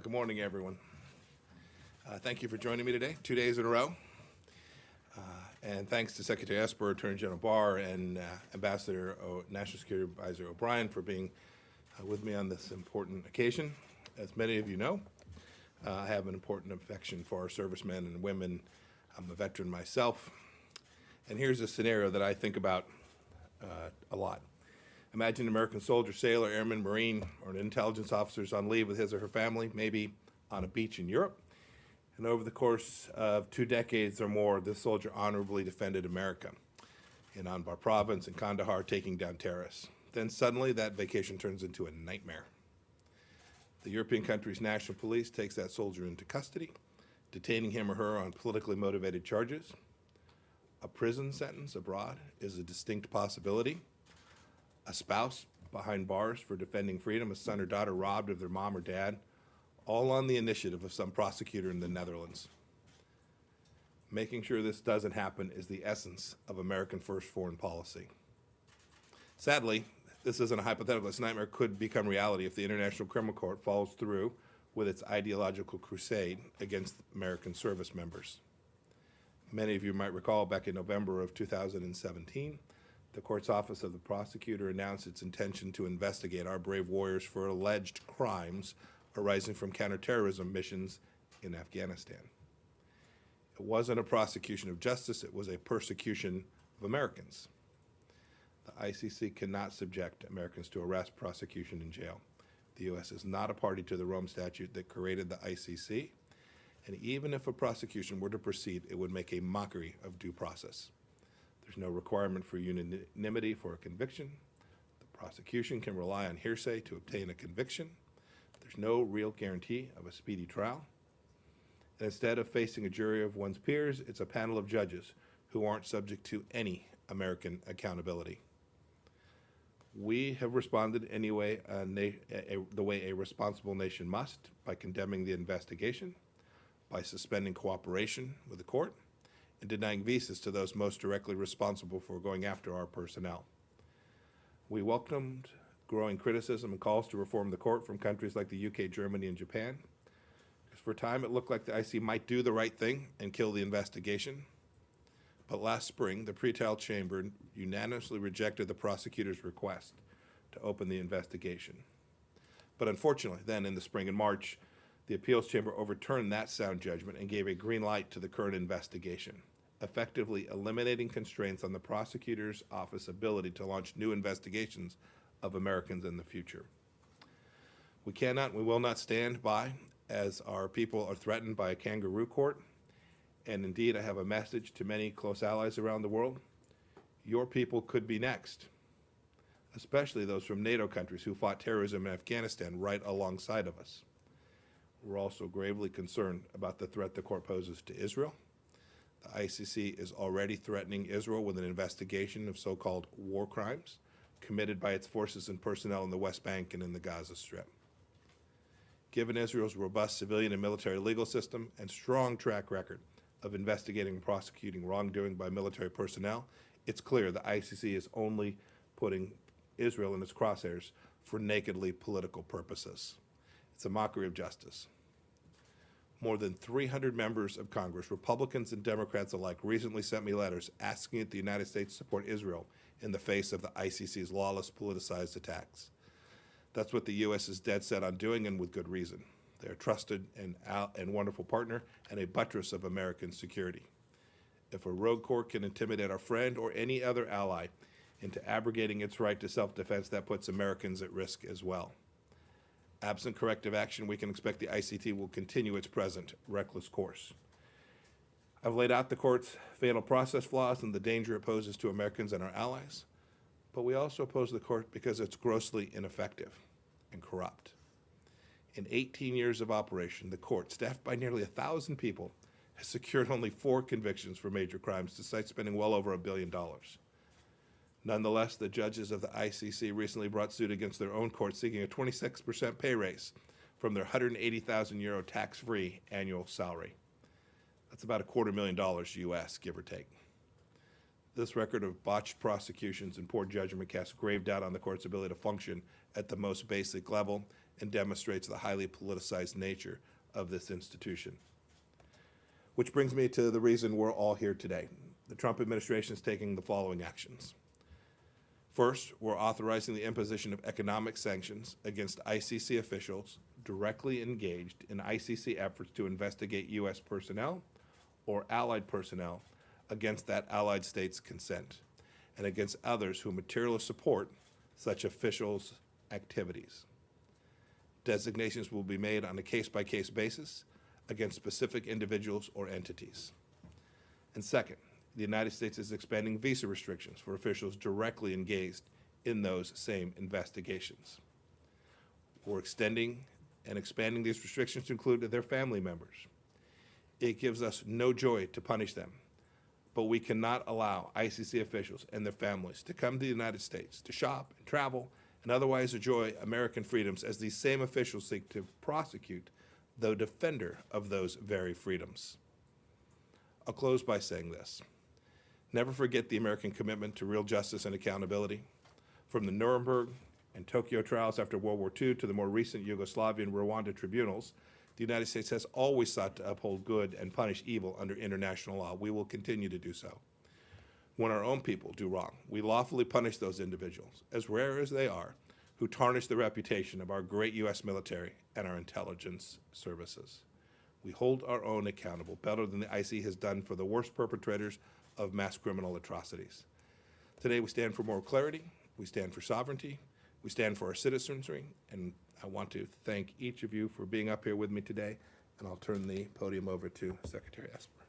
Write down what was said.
Good morning, everyone. Thank you for joining me today, 2 days in a row. And thanks to Secretary Esper, Attorney General Barr, and National Security Advisor O'Brien for being with me on this important occasion. As many of you know, I have an important affection for our servicemen and women. I'm a veteran myself. And here's a scenario that I think about a lot. Imagine an American soldier, sailor, airman, Marine, or an intelligence officer is on leave with his or her family, maybe on a beach in Europe. And over the course of 2 decades or more, this soldier honorably defended America in Anbar province and Kandahar, taking down terrorists. Then suddenly that vacation turns into a nightmare. The European country's national police takes that soldier into custody, detaining him or her on politically motivated charges. A prison sentence abroad is a distinct possibility. A spouse behind bars for defending freedom, a son or daughter robbed of their mom or dad, all on the initiative of some prosecutor in the Netherlands. Making sure this doesn't happen is the essence of American first foreign policy. Sadly, this isn't a hypothetical. This nightmare could become reality if the International Criminal Court follows through with its ideological crusade against American service members. Many of you might recall back in November of 2017, the court's Office of the Prosecutor announced its intention to investigate our brave warriors for alleged crimes arising from counterterrorism missions in Afghanistan. It wasn't a prosecution of justice, it was a persecution of Americans. The ICC cannot subject Americans to arrest, prosecution, and jail. The U.S. is not a party to the Rome Statute that created the ICC, and even if a prosecution were to proceed, it would make a mockery of due process. There's no requirement for unanimity for a conviction. The prosecution can rely on hearsay to obtain a conviction. There's no real guarantee of a speedy trial. And instead of facing a jury of one's peers, it's a panel of judges who aren't subject to any American accountability. We have responded anyway, the way a responsible nation must, by condemning the investigation, by suspending cooperation with the court, and denying visas to those most directly responsible for going after our personnel. We welcomed growing criticism and calls to reform the court from countries like the UK, Germany, and Japan. Because for a time it looked like the ICC might do the right thing and kill the investigation. But last spring, the pretrial chamber unanimously rejected the prosecutor's request to open the investigation. But unfortunately, then in the spring and March, the appeals chamber overturned that sound judgment and gave a green light to the current investigation, effectively eliminating constraints on the prosecutor's office ability to launch new investigations of Americans in the future. We cannot and we will not stand by as our people are threatened by a kangaroo court. And indeed, I have a message to many close allies around the world. Your people could be next, especially those from NATO countries who fought terrorism in Afghanistan right alongside of us. We're also gravely concerned about the threat the court poses to Israel. The ICC is already threatening Israel with an investigation of so-called war crimes committed by its forces and personnel in the West Bank and in the Gaza Strip. Given Israel's robust civilian and military legal system and strong track record of investigating and prosecuting wrongdoing by military personnel, it's clear the ICC is only putting Israel in its crosshairs for nakedly political purposes. It's a mockery of justice. More than 300 members of Congress, Republicans and Democrats alike, recently sent me letters asking the United States to support Israel in the face of the ICC's lawless, politicized attacks. That's what the U.S. is dead set on doing, and with good reason. They're a trusted and wonderful partner and a buttress of American security. If a rogue court can intimidate our friend or any other ally into abrogating its right to self-defense, that puts Americans at risk as well. Absent corrective action, we can expect the ICC will continue its present reckless course. I've laid out the court's fatal process flaws and the danger it poses to Americans and our allies, but we also oppose the court because it's grossly ineffective and corrupt. In 18 years of operation, the court, staffed by nearly 1,000 people, has secured only 4 convictions for major crimes, despite spending well over $1 billion. Nonetheless, the judges of the ICC recently brought suit against their own court, seeking a 26% pay raise from their €180,000 tax-free annual salary. That's about $250,000 US, give or take. This record of botched prosecutions and poor judgment casts grave doubt on the court's ability to function at the most basic level and demonstrates the highly politicized nature of this institution. Which brings me to the reason we're all here today. The Trump administration is taking the following actions. First, we're authorizing the imposition of economic sanctions against ICC officials directly engaged in ICC efforts to investigate U.S. personnel or allied personnel against that allied state's consent, and against others who materially support such officials' activities. Designations will be made on a case-by-case basis against specific individuals or entities. And second, the United States is expanding visa restrictions for officials directly engaged in those same investigations. We're extending and expanding these restrictions to include their family members. It gives us no joy to punish them, but we cannot allow ICC officials and their families to come to the United States to shop and travel and otherwise enjoy American freedoms as these same officials seek to prosecute the defender of those very freedoms. I'll close by saying this. Never forget the American commitment to real justice and accountability. From the Nuremberg and Tokyo trials after World War II to the more recent Yugoslavian Rwanda tribunals, the United States has always sought to uphold good and punish evil under international law. We will continue to do so. When our own people do wrong, we lawfully punish those individuals, as rare as they are, who tarnish the reputation of our great U.S. military and our intelligence services. We hold our own accountable better than the IC has done for the worst perpetrators of mass criminal atrocities. Today we stand for more clarity, we stand for sovereignty, we stand for our citizenry, and I want to thank each of you for being up here with me today, and I'll turn the podium over to Secretary Esper.